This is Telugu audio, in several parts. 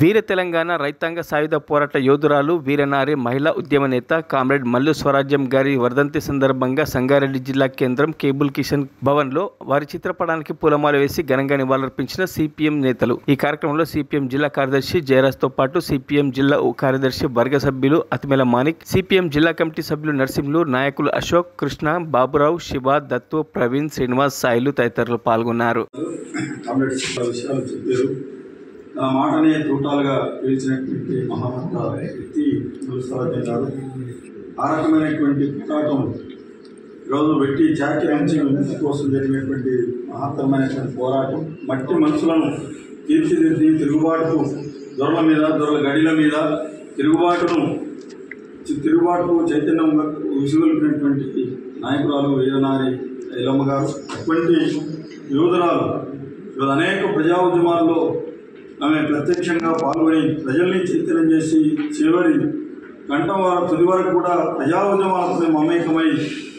వీర తెలంగాణ రైతాంగ సాయుధ పోరాట యోధురాలు వీరనారి మహిళా ఉద్యమ నేత కామ్రేడ్ మల్లు స్వరాజ్యం గారి వర్ధంతి సందర్భంగా సంగారెడ్డి జిల్లా కేంద్రం కేబుల్ కిషన్ భవన్లో వారి చిత్రపటానికి పూలమాల వేసి ఘనంగా నివాళులర్పించిన సిపిఎం నేతలు. ఈ కార్యక్రమంలో సిపిఎం జిల్లా కార్యదర్శి జయరాజ్తో పాటు సిపిఎం జిల్లా కార్యదర్శి వర్గ సభ్యులు అతిమేల మాణిక్, సిపిఎం జిల్లా కమిటీ సభ్యులు నర్సింహులు, నాయకులు అశోక్, కృష్ణ, బాబురావు, శివ, దత్తు, ప్రవీణ్, శ్రీనివాస్, సాయిలు తదితరులు పాల్గొన్నారు. తన మాటనే తూటాలుగా పీల్చినటువంటి మహామత వ్యక్తి మల్లు స్వరాజ్యం గారు. ఆ రకమైనటువంటి పోరాటం ఈరోజు పెట్టి చాకిరి నుంచి విముక్తి కోసం జరిగినటువంటి మహత్తరమైనటువంటి పోరాటం మట్టి మనసులను తీర్చిదిద్ది తిరుగుబాటుకు దొరల మీద దొరల గడిల మీద తిరుగుబాటుకు చైతన్యం విసుగొల్పినటువంటి నాయకురాలు వీరనారి ఐలమ్మ గారు. అటువంటి యోధురాలు ఈరోజు అనేక ప్రజా ఉద్యమాల్లో ఆమె ప్రత్యక్షంగా పాల్గొని ప్రజల్ని చైతన్యం చేసి చివరి గంటం తుది వరకు కూడా ప్రజా ఉద్యమాలతో మమేకమై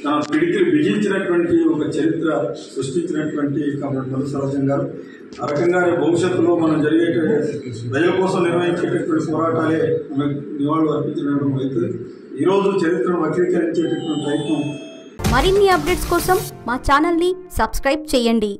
తన పిడికిలు బిగించినటువంటి ఒక చరిత్ర సృష్టించినటువంటి కామ్రేడ్ మల్లు స్వరాజ్యం గారు. ఆ రకంగా భవిష్యత్తులో మనం జరిగే ప్రజల కోసం నిర్వహించేటటువంటి పోరాటాలే ఆమెకు నివాళులు అర్పించడం అవుతుంది. ఈరోజు చరిత్రను వక్రీకరించేటటువంటి ప్రయత్నం. మరిన్ని అప్డేట్స్ కోసం మా ఛానల్ని సబ్స్క్రైబ్ చేయండి.